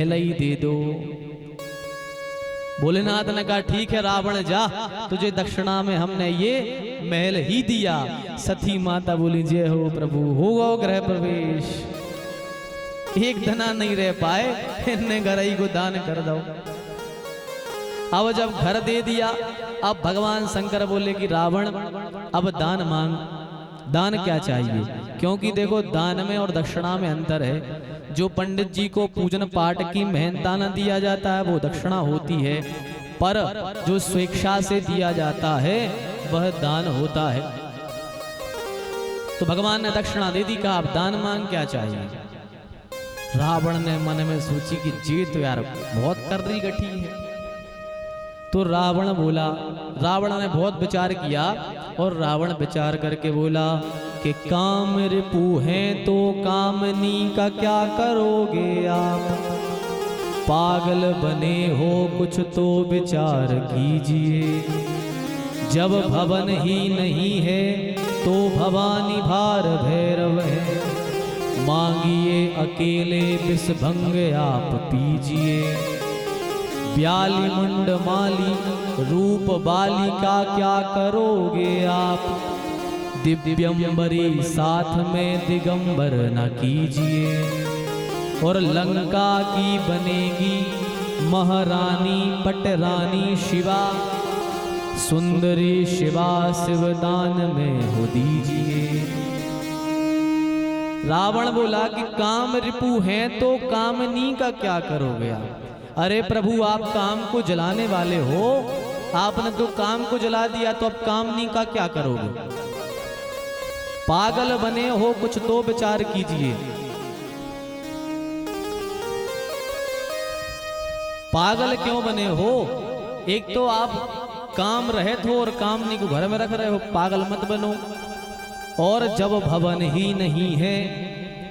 महल ही दे दो। भोलेनाथ ने कहा ठीक है रावण जा, तुझे दक्षिणा में हमने ये महल ही दिया। सती माता बोली जय हो प्रभु, होगा गृह प्रवेश। एक धना नहीं रह पाए, इनने घर ही को दान कर दो। अब जब घर दे दिया, अब भगवान शंकर बोले कि रावण अब दान मांग। दान क्या चाहिए? क्योंकि देखो दान में और दक्षिणा में अंतर है। जो पंडित जी को पूजन पाठ की मेहनताना दिया जाता है वो दक्षिणा होती है, पर जो स्वेच्छा से दिया जाता है वह दान होता है। तो भगवान ने दक्षिणा दे दी, कहा आप दान मांग क्या चाहिए? रावण ने मन में सोची कि जी तो यार बहुत कर रही गठी है। तो रावण बोला, रावण ने बहुत विचार किया और रावण विचार करके बोला कि काम रिपु हैं तो कामनी का क्या करोगे आप? पागल बने हो कुछ तो विचार कीजिए। जब भवन ही नहीं है तो भवानी भार भैरव है। मांगिए अकेले विषभंग आप पीजिए। ब्याली मुंड माली रूप बालिका क्या करोगे आप? दिव्यंबरी साथ में दिगंबर न कीजिए। और लंका की बनेगी महारानी पटरानी शिवा। सुंदरी शिवा शिवदान में हो दीजिए। रावण बोला कि काम रिपु हैं तो कामनी का क्या करोगे आप? अरे प्रभु आप काम को जलाने वाले हो, आपने तो काम को जला दिया, तो अब कामनी का क्या करोगे? पागल बने हो कुछ तो विचार कीजिए। पागल क्यों बने हो? एक तो आप काम रहित हो और कामनी को घर में रख रहे हो, पागल मत बनो। और जब भवन ही नहीं है,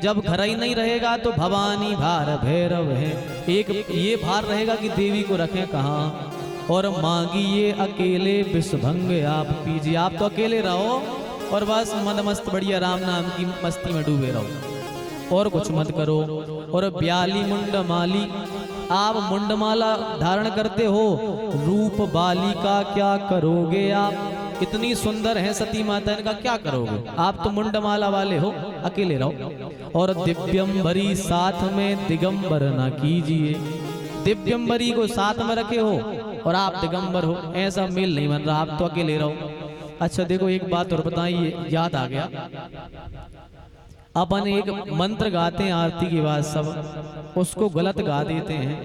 जब घर ही नहीं रहेगा तो भवानी भार भैरव है। एक ये भार रहेगा कि देवी को रखें कहाँ। और मांगिए अकेले विषभंग आप पीजिए। आप तो अकेले रहो और बस मद मस्त बढ़िया राम नाम की मस्ती में डूबे रहो और कुछ मत करो। और ब्याली मुंड माली, आप मुंडमाला धारण करते हो, रूप बालिका क्या करोगे आप? इतनी सुंदर है सती माता, इनका क्या करोगे? आप तो मुंडमाला वाले हो, अकेले रहो। और दिव्यंबरी साथ में दिगंबर ना कीजिए। दिव्यंबरी को साथ में रखे हो और आप दिगंबर हो, ऐसा मेल नहीं बन रहा, आप तो अकेले रहो। अच्छा देखो एक बात और बताइए, याद आ गया। अपन एक मंत्र गाते हैं आरती के बाद, सब उसको गलत गा देते हैं।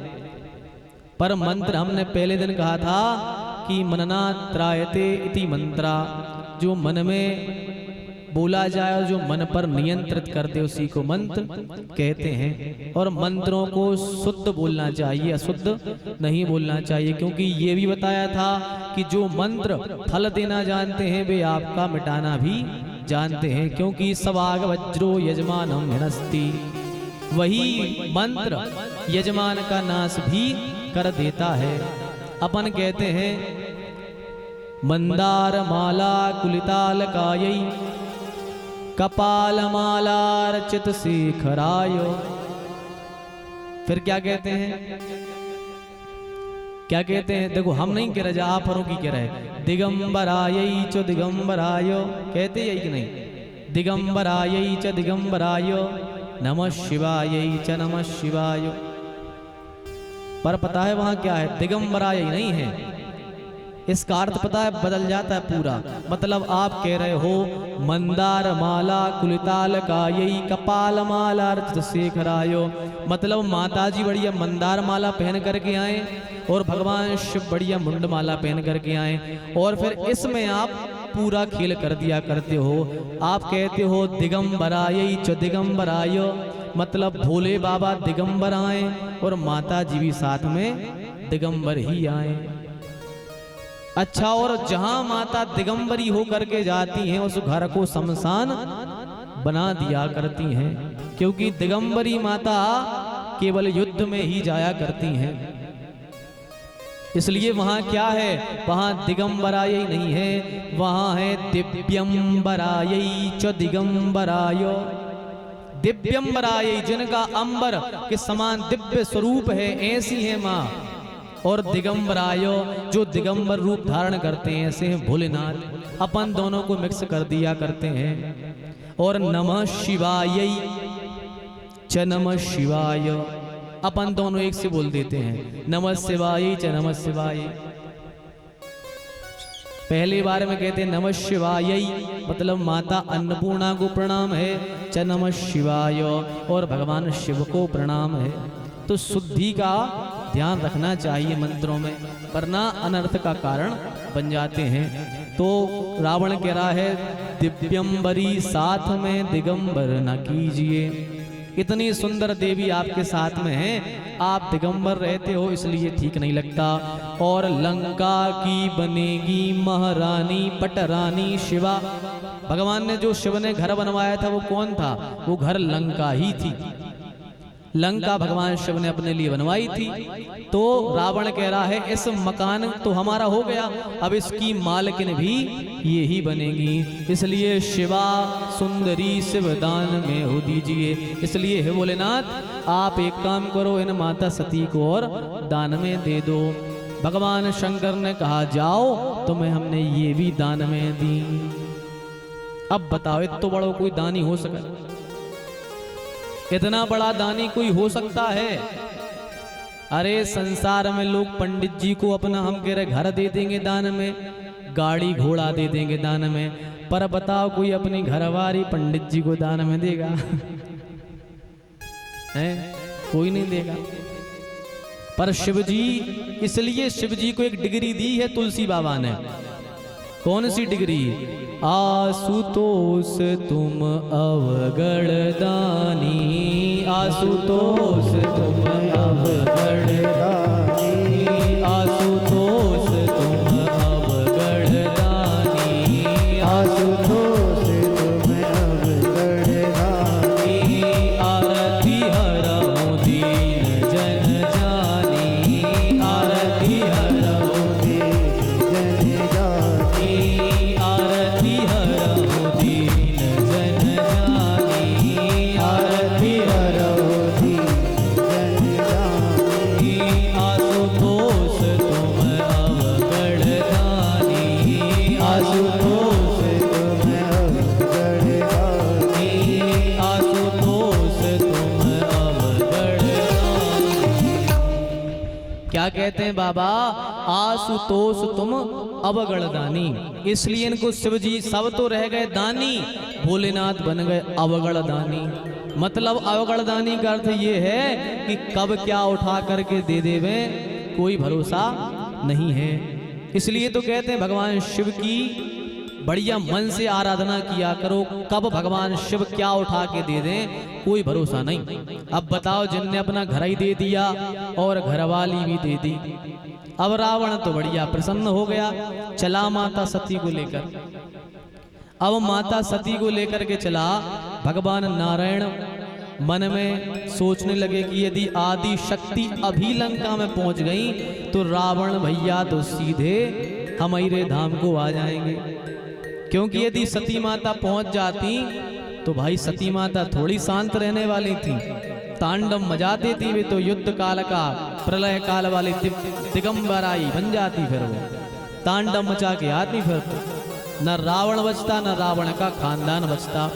पर मंत्र हमने पहले दिन कहा था कि मनना त्रायते इति मंत्रा, जो मन में बोला जाए और जो मन पर नियंत्रित कर दे उसी को मंत्र कहते हैं। और मंत्रों को शुद्ध बोलना चाहिए, अशुद्ध नहीं बोलना चाहिए। क्योंकि ये भी बताया था कि जो मंत्र फल देना जानते हैं वे आपका मिटाना भी जानते हैं। क्योंकि सवाग वज्रो यजमानम हिनस्ति, वही मंत्र यजमान का नाश भी कर देता है। अपन कहते हैं मंदार माला कुलिताल कायै कपाल मालार्चित शेखरायो। फिर क्या कहते हैं? क्या कहते हैं? देखो हम नहीं कह रहे, आप हरों की कह रहे। दिगंबरायै च दिगंबरायो कहते यही कि नहीं? दिगंबरायै च दिगंबरायो नमः शिवायै च नमः शिवाय। पर पता है वहां क्या है? दिगंबरायै नहीं है। इसका अर्थ पता है बदल जाता है पूरा। मतलब आप कह रहे हो मंदार माला कुलिताल कायै कपाल मालार्चित शेखरायो, मतलब माता जी बढ़िया मंदार माला पहन करके आए और भगवान शिव बढ़िया मुंड माला पहन करके आए। और फिर इसमें आप पूरा खेल कर दिया करते हो। आप कहते हो दिगंबरायै च दिगंबरायो, मतलब भोले बाबा दिगंबर आए और माता जी भी साथ में दिगंबर ही आए। अच्छा, और जहां माता दिगंबरी होकर के जाती हैं उस घर को शमशान बना दिया करती हैं। क्योंकि दिगंबरी माता केवल युद्ध में ही जाया करती हैं, इसलिए वहां क्या है? वहां दिगंबरायै नहीं है, वहां है दिव्यंबरायै च दिगंबरायो। दिव्यंबराय, जिनका अंबर के समान दिव्य स्वरूप है, ऐसी है माँ। और दिगंबराय, जो दिगंबर रूप धारण करते हैं, ऐसे हैं भोलेनाथ। अपन दोनों को मिक्स कर दिया करते हैं। और नमः शिवाय च नमः शिवाय, अपन दोनों एक से बोल देते हैं, नमः शिवाय च नमः शिवाय। पहली बार में कहते हैं नमः शिवाय, मतलब माता अन्नपूर्णा को प्रणाम है, च नमः शिवाय, और भगवान शिव को प्रणाम है। तो शुद्धि का ध्यान रखना चाहिए मंत्रों में, वरना अनर्थ का कारण बन जाते हैं। तो रावण कह रहा है दिव्यंबरी साथ में दिगंबर न कीजिए। इतनी सुंदर देवी आपके साथ में है, आप दिगंबर रहते हो इसलिए ठीक नहीं लगता। और लंका की बनेगी महारानी पटरानी शिवा। भगवान ने जो शिव ने घर बनवाया था वो कौन था? वो घर लंका ही थी। लंका भगवान शिव ने अपने लिए बनवाई थी। तो रावण कह रहा है इस मकान तो हमारा हो गया, अब इसकी मालकिन भी ये ही बनेगी, इसलिए शिवा सुंदरी शिवदान में हो दीजिए। इसलिए हे भोलेनाथ आप एक काम करो, इन माता सती को और दान में दे दो। भगवान शंकर ने कहा जाओ, तुम्हें हमने ये भी दान में दी। अब बताओ इतना बड़ा कोई दानी हो सके? इतना बड़ा दानी कोई हो सकता है? अरे संसार में लोग पंडित जी को अपना हम कह रहे घर दे देंगे दान में, गाड़ी घोड़ा दे देंगे दान में, पर बताओ कोई अपनी घरवारी पंडित जी को दान में देगा? है? कोई नहीं देगा। पर शिव जी, इसलिए शिव जी को एक डिग्री दी है तुलसी बाबा ने। कौन सी डिग्री? आशुतोष तुम अवगण दानी, आशुतोष तुम अवगण दानी, आशुतोष तुम अवगण दानी, आशुतोष तुम अवगण दानी। आरती हरऊ दीन जन जानी, आरती हरऊ दीन जन जानी, आरती हरऊ दीन जन जानी, आरती हरऊ दीन जन जानी। आशुतोष तुम अवगण दानी, आशुतोष तुम अवगण दानी, आशुतोष तुम अवगण दानी। क्या कहते हैं बाबा? आशुतोष तुम अवगण दानी। इसलिए इनको शिव जी सब तो रह गए दानी, भोलेनाथ बन गए अवगण दानी। मतलब अवगण दानी का अर्थ ये है कि कब क्या उठा करके दे देवे कोई भरोसा नहीं है। इसलिए तो कहते हैं भगवान शिव की बढ़िया मन से आराधना किया करो, कब भगवान शिव क्या उठा के दे दें कोई भरोसा नहीं। अब बताओ, जिनने अपना घर ही दे दिया और घरवाली भी दे दी। अब रावण तो बढ़िया प्रसन्न हो गया, चला माता सती को लेकर। अब माता सती को लेकर के चला, भगवान नारायण मन में सोचने लगे कि यदि आदि शक्ति अभी लंका में पहुंच गई तो रावण भैया तो सीधे हमारे धाम को आ जाएंगे। क्योंकि यदि सती माता पहुंच जाती तो भाई सती माता थोड़ी शांत रहने वाली थी, तांडव मजा देती। वे तो युद्ध काल का प्रलय काल वाली दिगंबराई बन जाती, फिर वो तांडव मचा के आती, फिर न रावण बचता न रावण का खानदान बचता।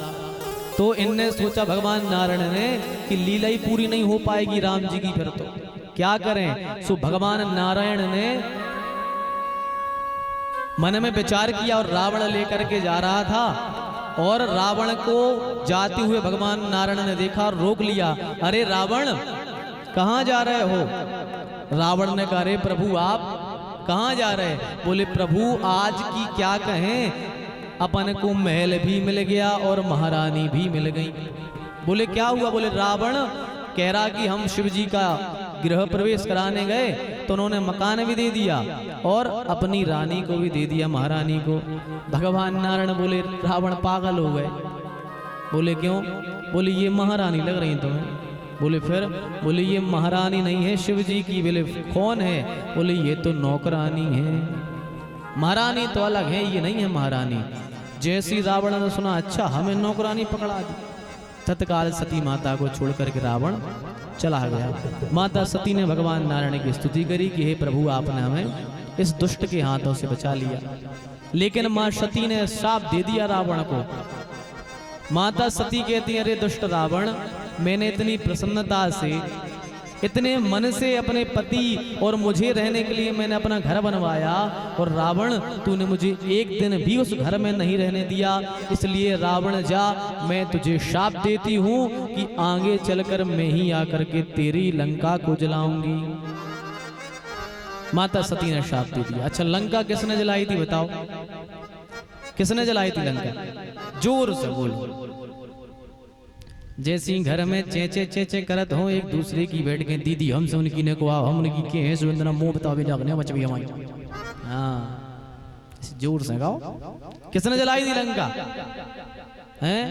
तो इनने सोचा भगवान नारायण ने कि लीला ही पूरी नहीं हो पाएगी राम जी की, फिर तो क्या करें। सो भगवान नारायण ने मन में विचार किया और रावण लेकर के जा रहा था, और रावण को जाते हुए भगवान नारायण ने देखा और रोक लिया। अरे रावण कहाँ जा रहे हो? रावण ने कहा अरे प्रभु आप कहाँ जा रहे? बोले प्रभु आज की क्या कहें, अपन को महल भी मिल गया और महारानी भी मिल गई। बोले क्या हुआ? बोले रावण कह रहा कि हम शिव जी का गृह प्रवेश कराने गए तो उन्होंने मकान भी दे दिया और अपनी रानी को भी दे दिया, महारानी को। भगवान नारायण बोले रावण पागल हो गए। बोले क्यों? बोले ये महारानी लग रही तुम्हें। बोले फिर? बोले ये महारानी नहीं है शिव जी की। बोले कौन है? बोले ये तो नौकरानी है। महारानी तो अलग है, ये नहीं है महारानी। जैसी रावण ने सुना अच्छा हमें नौकरानी पकड़ा दी, तत्काल सती माता को छोड़ करके रावण चला गया। माता सती ने भगवान नारायण की स्तुति करी कि हे प्रभु आपने हमें इस दुष्ट के हाथों से बचा लिया। लेकिन मां सती ने श्राप दे दिया रावण को। माता सती कहती है, अरे दुष्ट रावण, मैंने इतनी प्रसन्नता से, इतने मन से अपने पति और मुझे रहने के लिए मैंने अपना घर बनवाया, और रावण तूने मुझे एक दिन भी उस घर में नहीं रहने दिया। इसलिए रावण जा, मैं तुझे शाप देती हूं कि आगे चलकर मैं ही आकर के तेरी लंका को जलाऊंगी। माता सती ने शाप दे दिया। अच्छा, लंका किसने जलाई थी बताओ? किसने जलाई थी लंका? जोर से बोलो। जैसी घर में चेचे चेचे करत हो एक दूसरे की बैठ के, दीदी हमसे उनकी ने को हम उनकी के हैं सुंदरा मुंह बताओ जागने बच भी हमारी। हाँ, जोर से गाओ। किसने जलाई थी लंका? हैं?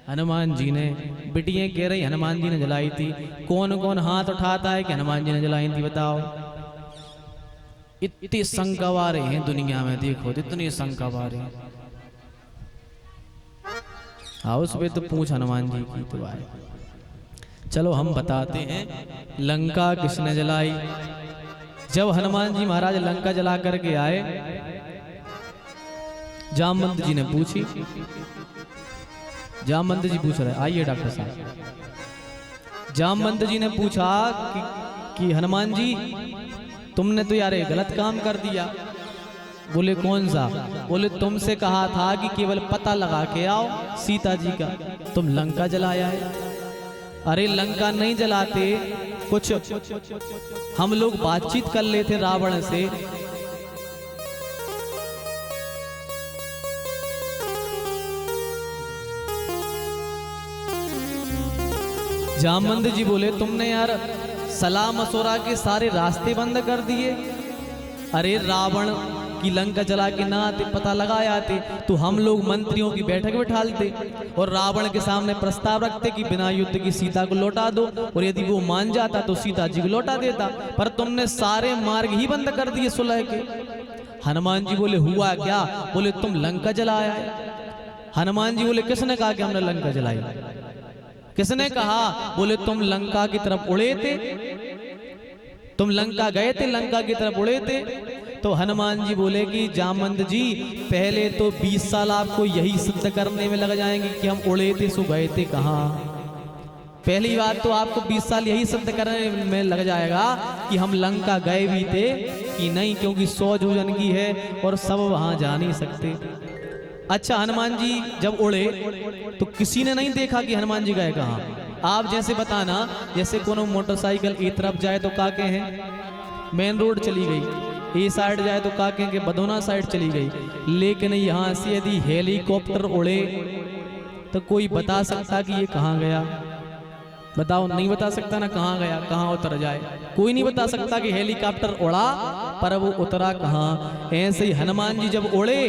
हनुमान जी ने। बिटियां कह रही हनुमान जी ने जलाई थी। कौन कौन हाथ उठाता है कि हनुमान जी ने जलाई थी बताओ? इतने संकवारे हैं दुनिया में, देखो इतने संकवारे हैं। हाँ, उस पे तो पूछ हनुमान जी की तो आए। चलो हम बताते हैं लंका किसने जलाई। जब हनुमान जी महाराज लंका जला करके आए, जामवंत जी ने पूछी। जामवंत जी पूछ रहे, आइए डॉक्टर साहब। जामवंत जी ने पूछा कि हनुमान जी तुमने तो यार गलत काम कर दिया। बोले कौन सा? बोले तुमसे कहा था कि केवल पता लगा के आओ सीता जी का, तुम लंका जलाया है। अरे लंका नहीं जलाते, कुछ हम लोग बातचीत कर लेते रावण से। जामवंत जी बोले तुमने यार सलाह मशवरा के सारे रास्ते बंद कर दिए। अरे रावण की लंका जला के ना आते, पता लगा आते तो हम लोग मंत्रियों की बैठक बिठालते और रावण के सामने प्रस्ताव रखते कि बिना युद्ध की सीता को लौटा दो, और यदि वो मान जाता तो सीता जी को लौटा देता। पर तुमने सारे मार्ग ही बंद कर दिए सुलह के। हनुमान जी बोले हुआ क्या? बोले तुम लंका जलाया है। हनुमान जी बोले किसने कहा कि हमने लंका जलाई? किसने कहा? बोले तुम लंका की तरफ उड़े थे, तुम लंका गए थे, लंका की तरफ उड़े थे। तो हनुमान जी बोले कि जामवंत जी पहले तो 20 साल आपको यही सिद्ध करने में लग जाएंगे कि हम उड़े थे सो गए थे कहाँ। पहली बात तो आपको 20 साल यही सिद्ध करने में लग जाएगा कि हम लंका गए भी थे कि नहीं, क्योंकि 100 योजन की है और सब वहां जा नहीं सकते। अच्छा, हनुमान जी जब उड़े तो किसी ने नहीं देखा कि हनुमान जी गए कहाँ। आप जैसे बताना, जैसे कोनो मोटरसाइकिल एक तरफ जाए तो काके हैं मेन रोड चली गई, ये साइड जाए तो काके के बदौना साइड चली गई। लेकिन यहाँ से यदि हेलीकॉप्टर उड़े तो कोई बता सकता कि ये कहाँ गया? बताओ, नहीं बता सकता ना कहाँ गया, कहाँ उतर जाए। कोई नहीं बता सकता कि हेलीकॉप्टर उड़ा पर वो उतरा कहाँ। ऐसे ही हनुमान जी जब उड़े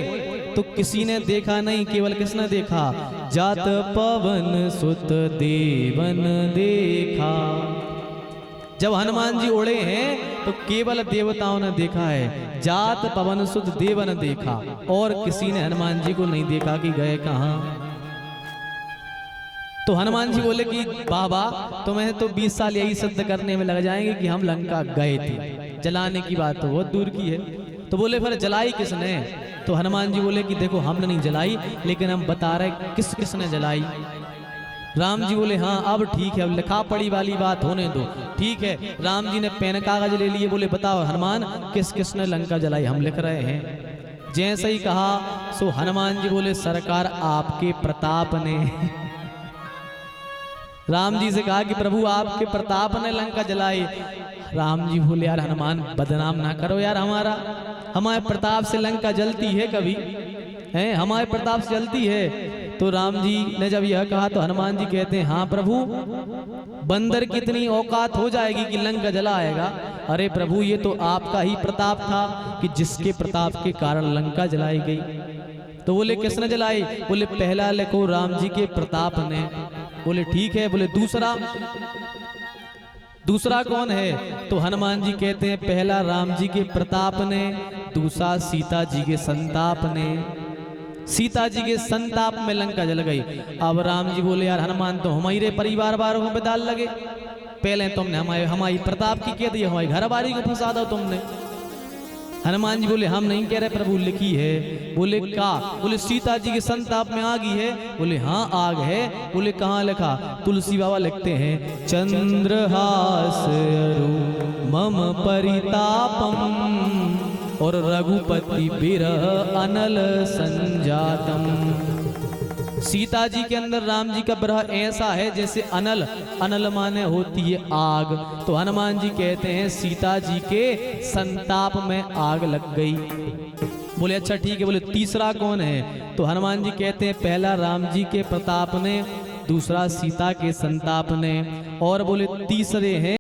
तो किसी ने देखा नहीं, केवल किसने देखा? जात पवन सुत देवन देखा। जब हनुमान जी उड़े हैं तो केवल देवताओं ने देखा है, जात पवन सुत देवन देखा, और किसी ने हनुमान जी को नहीं देखा कि गए कहाँ। तो हनुमान जी बोले कि बाबा तुम्हें तो 20 साल यही सिद्ध करने में लग जाएंगे कि हम लंका गए थे, जलाने की बात तो बहुत दूर की है। तो बोले फिर जलाई किसने? तो हनुमान जी बोले कि देखो हमने नहीं जलाई, लेकिन हम बता रहे किसने जलाई। राम जी बोले हाँ अब ठीक है, अब लिखा पढ़ी वाली बात होने दो। ठीक है, राम जी ने पेन कागज ले लिए, बोले बताओ हनुमान किसने लंका जलाई, हम लिख रहे हैं। जैसे ही कहा सो हनुमान जी बोले सरकार आपके प्रताप ने। राम जी से कहा कि प्रभु आपके प्रताप ने लंका जलाई। राम जी बोले यार हनुमान बदनाम ना करो यार हमारा, हमारे प्रताप से लंका जलती है कभी है, हमारे प्रताप से जलती है। तो राम जी ने जब यह कहा तो हनुमान जी कहते हैं हाँ प्रभु, बंदर की इतनी औकात हो जाएगी कि लंका जलाएगा? अरे प्रभु ये तो आपका ही प्रताप था कि जिसके प्रताप के कारण लंका जलाई गई। तो बोले किसने जलाई? बोले पहला लिखो राम जी के प्रताप ने। बोले ठीक है। बोले दूसरा कौन है? तो हनुमान जी कहते हैं पहला राम जी के प्रताप ने, दूसरा सीता जी के संताप ने। सीता जी के संताप में लंका जल गई। अब राम जी बोले यार हनुमान तो हमारे परिवार वालों पे दाल लगे, पहले तुमने हमारी प्रताप की कह दी, हमारी घर बारी को फंसा दो तुमने। हनुमान जी बोले हम नहीं कह रहे प्रभु, लिखी है। बोले का? बोले सीता जी के संताप में आग ही है। बोले हाँ आग है। बोले कहाँ लिखा? तुलसी बाबा लिखते हैं चंद्रहास अरु मम परितापम और रघुपति बिरह अनल संजातम। सीता जी के अंदर राम जी का विरह ऐसा है जैसे अनल, अनल माने होती है आग। तो हनुमान जी कहते हैं सीता जी के संताप में आग लग गई। बोले अच्छा ठीक है। बोले तीसरा कौन है? तो हनुमान जी कहते हैं पहला राम जी के प्रताप ने, दूसरा सीता के संताप ने, और बोले तीसरे हैं